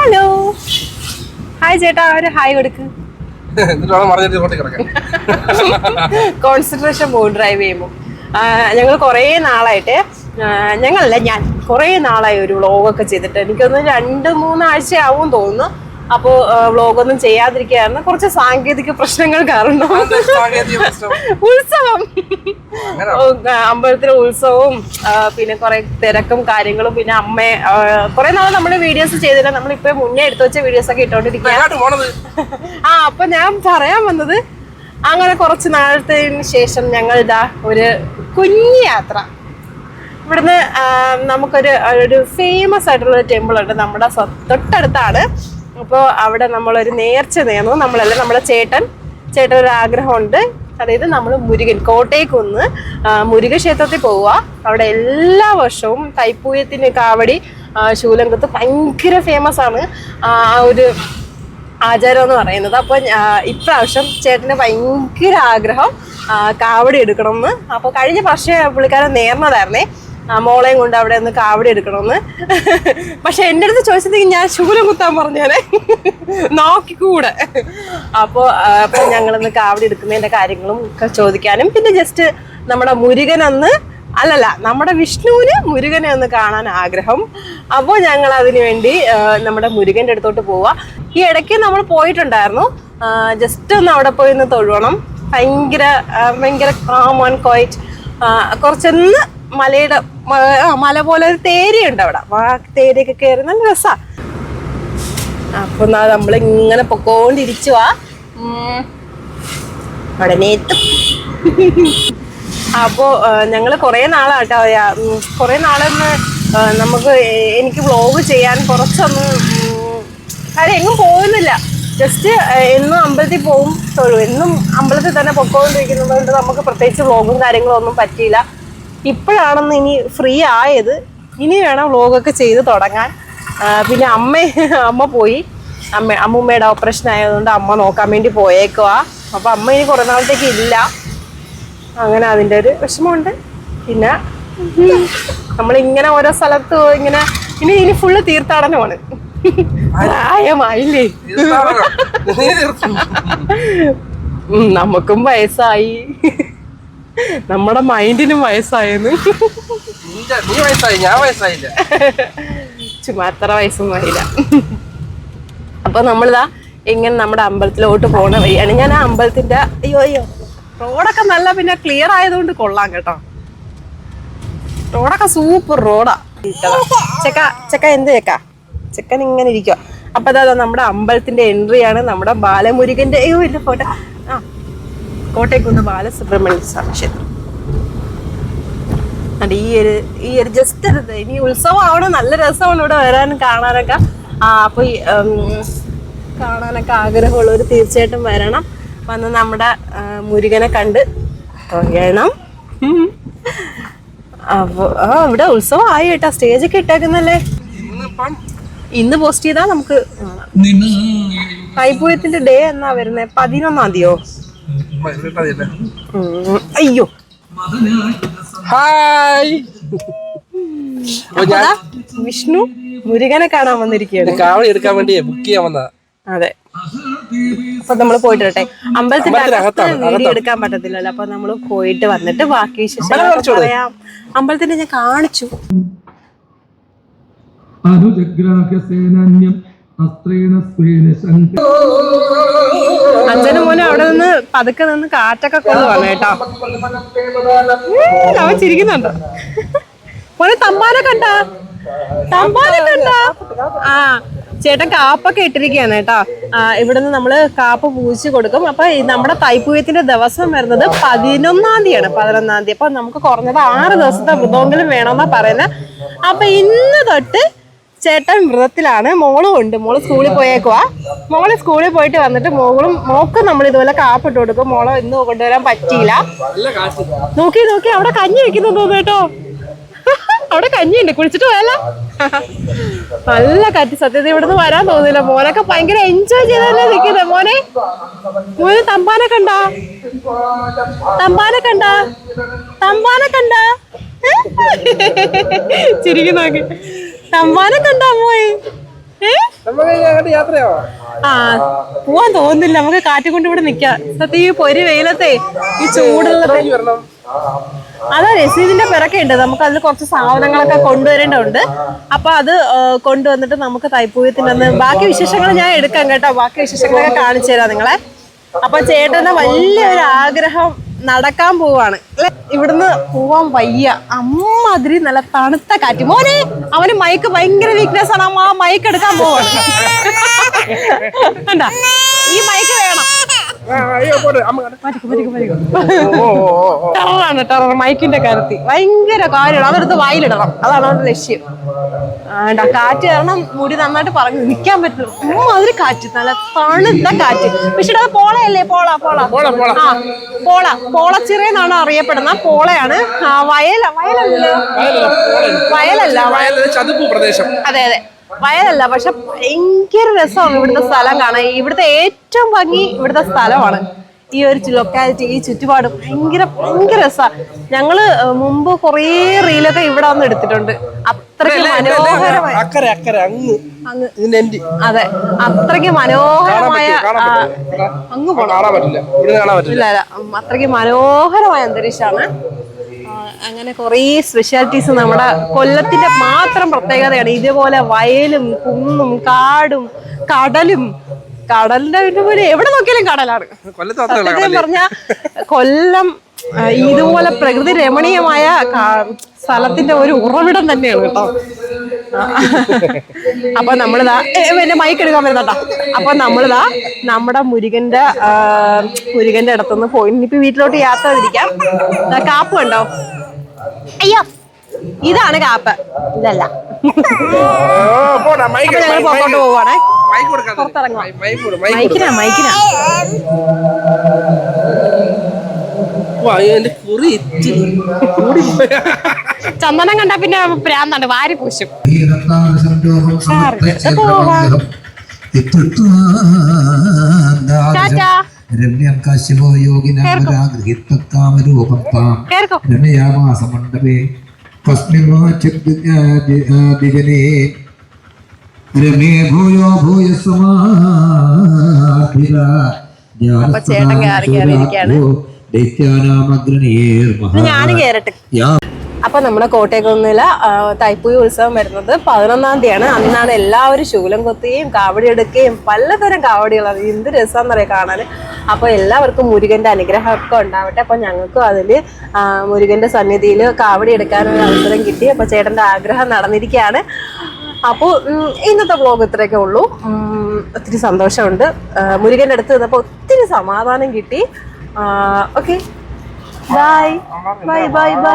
Hello hi ചേട്ടാ, ഒരു hi കൊടുക്ക്. കോൺസെൻട്രേഷൻ പോകും ഡ്രൈവ് ചെയ്യുമ്പോൾ. ഞങ്ങൾ കുറേ നാളായിട്ട് ഞാൻ കുറേ നാളായി ഒരു വ്ളോഗൊക്കെ ചെയ്തിട്ട്. എനിക്കൊന്ന് 2-3 ആഴ്ചയാവും തോന്നുന്നു. അപ്പോൾ വ്ളോഗൊന്നും ചെയ്യാതിരിക്കുകയായിരുന്നു, കുറച്ച് സാങ്കേതിക പ്രശ്നങ്ങൾ കാരണം. ഉത്സവം, അമ്പലത്തിലെ ഉത്സവവും പിന്നെ കുറെ തിരക്കും കാര്യങ്ങളും, പിന്നെ അമ്മയെ കുറെ നാൾ നമ്മൾ വീഡിയോസ് ചെയ്തില്ല. നമ്മളിപ്പോ മുന്നേ എടുത്തു വെച്ച വീഡിയോസ് ഒക്കെ ഇട്ടോണ്ടിരിക്കുകയാണ്. അപ്പൊ ഞാൻ പറയാൻ വന്നത്, അങ്ങനെ കുറച്ച് നാളത്തിന് ശേഷം ഞങ്ങൾ ഇതാ ഒരു കുഞ്ഞു യാത്ര. ഇവിടുന്ന് നമുക്കൊരു ഫേമസ് ആയിട്ടുള്ള ഒരു ടെമ്പിൾ ഉണ്ട് നമ്മുടെ തൊട്ടടുത്താണ്. അപ്പോൾ അവിടെ നമ്മളൊരു നേർച്ച നേർന്നു. നമ്മളല്ല, നമ്മുടെ ചേട്ടൻ ഒരു ആഗ്രഹമുണ്ട്. അതായത് നമ്മൾ കോട്ടയക്കുന്ന് മുരുക ക്ഷേത്രത്തിൽ പോവുക. അവിടെ എല്ലാ വർഷവും തൈപ്പൂയത്തിന് കാവടി ശൂലംകുത്ത് ഭയങ്കര ഫേമസ് ആണ് ഒരു ആചാരം എന്ന് പറയുന്നത്. അപ്പോൾ ഇപ്രാവശ്യം ചേട്ടന് ഭയങ്കര ആഗ്രഹം കാവടി എടുക്കണം എന്ന്. അപ്പോൾ കഴിഞ്ഞ വർഷം പുള്ളിക്കാരൻ നേർന്നതായിരുന്നേ, മോളെയും കൊണ്ട് അവിടെ ഒന്ന് കാവടി എടുക്കണമെന്ന്. പക്ഷെ എൻ്റെ അടുത്ത് ചോദിച്ചതെങ്കിൽ ഞാൻ ശൂലം കുത്താൻ പറഞ്ഞേനെ, നോക്കിക്കൂടെ. അപ്പോൾ ഞങ്ങളൊന്ന് കാവടി എടുക്കുന്നതിൻ്റെ കാര്യങ്ങളും ഒക്കെ ചോദിക്കാനും, പിന്നെ ജസ്റ്റ് നമ്മുടെ നമ്മുടെ വിഷ്ണുവിന് മുരുകനെ ഒന്ന് കാണാൻ ആഗ്രഹം. അപ്പോൾ ഞങ്ങൾ അതിനു വേണ്ടി നമ്മുടെ മുരുകൻ്റെ അടുത്തോട്ട് പോവുക. ഈ ഇടയ്ക്ക് നമ്മൾ പോയിട്ടുണ്ടായിരുന്നു, ജസ്റ്റ് ഒന്ന് അവിടെ പോയി ഒന്ന് തൊഴുവണം. ഭയങ്കര കാം ആൻഡ് ക്വൈറ്റ്. കുറച്ചൊന്ന് മല പോലെ ഒരു തേരിയുണ്ട് അവിടെ. തേരിയൊക്കെ കയറി നല്ല രസാ. അപ്പൊ നമ്മളിങ്ങനെ പൊക്കോണ്ടിരിച്ചുവാ, ഉടനെ എത്തും. അപ്പോ ഞങ്ങള് കുറെ നാളാട്ടോ, കുറെ നാളൊന്ന് എനിക്ക് വ്ളോഗ് ചെയ്യാൻ കുറച്ചൊന്ന് കാര്യം എങ്ങും പോകുന്നില്ല. ജസ്റ്റ് എന്നും അമ്പലത്തിൽ പോവും, തൊഴും. എന്നും അമ്പലത്തിൽ തന്നെ പൊക്കോണ്ടിരിക്കുന്നത് കൊണ്ട് നമുക്ക് പ്രത്യേകിച്ച് വ്ളോഗും കാര്യങ്ങളും ഒന്നും പറ്റിയില്ല. ഇപ്പോഴാണെന്ന് ഇനി ഫ്രീ ആയത്. ഇനി വേണം വ്ളോഗൊക്കെ ചെയ്ത് തുടങ്ങാൻ. പിന്നെ അമ്മ പോയി. അമ്മൂമ്മയുടെ ഓപ്പറേഷൻ ആയതുകൊണ്ട് അമ്മ നോക്കാൻ വേണ്ടി പോയേക്കുവാ. അപ്പം അമ്മ ഇനി കുറേ നാളത്തേക്ക് ഇല്ല. അങ്ങനെ അതിൻ്റെ ഒരു വിഷമമുണ്ട്. പിന്നെ നമ്മളിങ്ങനെ ഓരോ സ്ഥലത്ത് ഇങ്ങനെ ഇനി ഫുള്ള് തീർത്ഥാടനമാണ്. പ്രായമായില്ലേ, നമുക്കും വയസ്സായി, നമ്മുടെ മൈൻഡിനും വയസ്സായെന്ന്. ചുമ്മാ അത്ര വയസ്സൊന്നും ആയില്ല. അപ്പൊ നമ്മളിതാ ഇങ്ങനെ നമ്മുടെ അമ്പലത്തിലോട്ട് പോണ വഴിയാണ്. ഞാൻ ആ അമ്പലത്തിന്റെ അയ്യോ റോഡൊക്കെ നല്ല പിന്നെ ക്ലിയർ ആയതുകൊണ്ട് കൊള്ളാം കേട്ടോ. റോഡൊക്കെ സൂപ്പർ റോഡാ. ചെക്ക എന്ത് ചെക്കൻ ഇങ്ങനെ ഇരിക്കുക. അപ്പൊ അതാ നമ്മുടെ അമ്പലത്തിന്റെ എൻട്രിയാണ്. നമ്മുടെ ബാലമുരുകന്റെ ഇല്ല ഫോട്ടോ. കോട്ടയക്കുന്ന് ബാലസുബ്രഹ്മണ്യ സ്വാമി ക്ഷേത്രം. അത് ഈ ഒരു ജസ്റ്റ് ഇനി ഉത്സവം ആവണം, നല്ല രസമാണ് ഇവിടെ വരാനും കാണാനൊക്കെ. അപ്പൊ കാണാനൊക്കെ ആഗ്രഹമുള്ളവർ തീർച്ചയായിട്ടും വരണം. വന്ന് നമ്മുടെ മുരുകനെ കണ്ട് തൊഴണം. അപ്പൊ ഇവിടെ ഉത്സവം ആയി കേട്ടാ. സ്റ്റേജൊക്കെ ഇട്ടേക്കുന്നല്ലേ. ഇന്ന് പോസ്റ്റ് ചെയ്താൽ നമുക്ക് തൈപ്പൂയത്തിന്റെ ഡേ എന്നാ വരുന്നേ? 11-ാം തീയതിയോ? അയ്യോ ഹായ്. വിഷ്ണു മുരുകനെ കാണാൻ വന്നിരിക്കുകയാണ്. കാവടി എടുക്കാൻ വേണ്ടി ബുക്ക് ചെയ്യാൻ വന്നതാ. അതെ. അപ്പൊ നമ്മള് പോയിട്ട് വരട്ടെ. അമ്പലത്തിന്റെ അകത്ത് വീഡിയോ എടുക്കാൻ പറ്റത്തില്ലല്ലോ. അപ്പൊ നമ്മള് പോയിട്ട് വന്നിട്ട് ബാക്കി വിശേഷം പറയാം. അമ്പലത്തിന്റെ ഞാൻ കാണിച്ചു. അച്ഛനും മോനും അവിടെ നിന്ന് പതുക്കെ നിന്ന് കാറ്റൊക്കെ കൊണ്ട് വന്നു കേട്ടോ. അവൻ ചിരിക്കുന്നുണ്ടോ മോനെ? തമ്പാനെ കണ്ട? ചേട്ടൻ കാപ്പൊക്കെ ഇട്ടിരിക്കുകയാണ് കേട്ടോ. ഇവിടുന്ന് നമ്മള് കാപ്പ് പൂജിച്ച് കൊടുക്കും. അപ്പൊ നമ്മുടെ തൈപ്പൂയത്തിന്റെ ദിവസം വരുന്നത് 11-ാം തീയതിയാണ്. 11-ാം തീയതി. അപ്പൊ നമുക്ക് കുറഞ്ഞത് 6 ദിവസത്തെ വ്രതമെങ്കിലും വേണമെന്നാ പറയുന്നത്. അപ്പൊ ഇന്ന് തൊട്ട് ചേട്ടൻ വ്രതത്തിലാണ്. മോളും ഉണ്ട്. മോള് സ്കൂളിൽ പോയേക്കുവാ. മോള് സ്കൂളിൽ പോയിട്ട് വന്നിട്ട് മോക്ക് നമ്മൾ ഇതുപോലെ കാപ്പിട്ട് കൊടുക്കും. മോളെ ഇന്ന് കൊണ്ടുവരാൻ പറ്റിയില്ല. നോക്കി അവിടെ കഞ്ഞി വെക്കുന്നു തോന്നുന്നു കേട്ടോ. അവിടെ കഞ്ഞിയുണ്ട്, കുളിച്ചിട്ട് പോയല്ലോ. നല്ല കാറ്റ്. സത്യത്തിൽ ഇവിടുന്ന് വരാൻ തോന്നില്ല. മോനൊക്കെ ഭയങ്കര എൻജോയ് ചെയ്തല്ലേ നിൽക്കുന്നത്. മോനെ തമ്പാനെ കണ്ട ചിരിക്കും. നോക്കി തമ്പാനെ കണ്ടാ മോയെ? ആ പോവാൻ തോന്നുന്നില്ല, നമുക്ക് കാറ്റ് കൊണ്ട് ഇവിടെ നിക്കാം. സത്യം ഈ പൊരി വെയിലത്തെ ഈ ചൂടുള്ള അതാ രസീതിന്റെ പിറക്കെ ഉണ്ട്. നമുക്ക് അതിൽ കുറച്ച് സാധനങ്ങളൊക്കെ കൊണ്ടുവരേണ്ടതുണ്ട്. അപ്പൊ അത് കൊണ്ടുവന്നിട്ട് നമുക്ക് തൈപ്പൂയത്തിനന്ന് ബാക്കി വിശേഷങ്ങൾ ഞാൻ എടുക്കാം കേട്ടോ. ബാക്കി വിശേഷങ്ങളൊക്കെ കാണിച്ചു തരാം നിങ്ങളെ. അപ്പൊ ചേട്ടന് വലിയൊരു ആഗ്രഹം നടക്കാൻ പോവാണ്. ഇവിടുന്ന് പോവാൻ വയ്യ, അമ്മാതിരി നല്ല തണുത്ത കാറ്റ്. മോനെ അവന് മൈക്ക് ഭയങ്കര വീക്ക്നെസ് ആണ്, ആ മൈക്ക് എടുക്കാൻ പോവാണ്. കണ്ടാ ഈ മൈക്ക് വേണം. ടെററാണ്, ടെറർ മൈക്കിന്റെ കാര്യത്തിൽ ഭയങ്കര കാര്യമാണ്. അതെടുത്ത് വായിലിടണം, അതാണ് അവരുടെ ലക്ഷ്യം. കാറ്റ് കാരണം മുടി നന്നായിട്ട് പറഞ്ഞു നിൽക്കാൻ പറ്റും. അതിന് കാറ്റ്, നല്ല തണുത്ത കാറ്റ്. പക്ഷേ അത് പോളയല്ലേ? പോള പോളച്ചിറയെന്നാണ് അറിയപ്പെടുന്ന പോളയാണ്. വയലല്ല, ചതുപ്പ് പ്രദേശം. അതെ അതെ, വയലല്ല. പക്ഷെ ഭയങ്കര രസമാണ് ഇവിടുത്തെ സ്ഥലം കാണാൻ. ഇവിടുത്തെ ഏറ്റവും ഭംഗി ഇവിടുത്തെ സ്ഥലമാണ്. ഈ ഒരു ലൊക്കാലിറ്റി, ഈ ചുറ്റുപാടും ഭയങ്കര രസമാണ്. ഞങ്ങള് മുമ്പ് കുറേ റീലൊക്കെ ഇവിടെ വന്ന് എടുത്തിട്ടുണ്ട്. അത്രയ്ക്ക് മനോഹരമായ, അതെ അത്രയ്ക്ക് മനോഹരമായ, അങ്ങ് ഇല്ല അത്രയ്ക്ക് മനോഹരമായ അന്തരീക്ഷമാണ്. അങ്ങനെ കുറേ സ്പെഷ്യാലിറ്റീസ് നമ്മുടെ കൊല്ലത്തിന്റെ മാത്രം പ്രത്യേകതയാണ്. ഇതുപോലെ വയലും കുന്നും കാടും കടലും. കടലിന്റെ പോലെ എവിടെ നോക്കിയാലും കടലാണ്. സത്യം പറഞ്ഞ കൊല്ലം ഇതുപോലെ പ്രകൃതി രമണീയമായ സ്ഥലത്തിന്റെ ഒരു ഉറവിടം തന്നെയാണ് കേട്ടോ. അപ്പൊ നമ്മളിതാ എന്റെ മൈക്ക് എടുക്കാൻ വരുന്നോട്ടോ. അപ്പൊ നമ്മളിതാ നമ്മുടെ മുരുകന്റെ അടുത്തുനിന്ന് പോയി ഇനിയിപ്പോ വീട്ടിലോട്ട് യാത്ര തിരിക്കാം. കാപ്പ് കണ്ടോ? അയ്യോ ഇതാണ് കാപ്പ്, ഇതല്ല. അപ്പൊ ഞങ്ങൾ പുറത്തോട്ട് പോവാണേ. പുറത്തിറങ്ങാം. മൈക്കിനാ ചന്ദനം കണ്ട പിന്നെ പ്രാന്താണ്, വാരി പൂശും. അപ്പൊ ചേട്ടൻ കയറിയിരിക്കാണ്. ഞാനും കേറട്ടെ. അപ്പൊ നമ്മുടെ കോട്ടയക്കുന്നില തൈപ്പൂയ ഉത്സവം വരുന്നത് 11-ാം തീയതിയാണ്. അന്നാണ് എല്ലാവരും ശൂലം കൊത്തുകയും കാവടി എടുക്കുകയും പലതരം കാവടികളാണ്. എന്ത് രസമാണെന്നറിയാം കാണാൻ. അപ്പൊ എല്ലാവർക്കും മുരുകന്റെ അനുഗ്രഹമൊക്കെ ഉണ്ടാവട്ടെ. അപ്പൊ ഞങ്ങൾക്കും അതില് മുരുകന്റെ സന്നിധിയിൽ കാവടി എടുക്കാനൊരു അവസരം കിട്ടി. അപ്പൊ ചേട്ടന്റെ ആഗ്രഹം നടന്നിരിക്കുകയാണ്. അപ്പോൾ ഇന്നത്തെ വ്ലോഗ് ഇത്രയൊക്കെ ഉള്ളൂ. ഒത്തിരി സന്തോഷമുണ്ട്. മുരുകന്റെ അടുത്ത് നിന്നപ്പോൾ ഒത്തിരി സമാധാനം കിട്ടി. Okay, bye bye bye bye.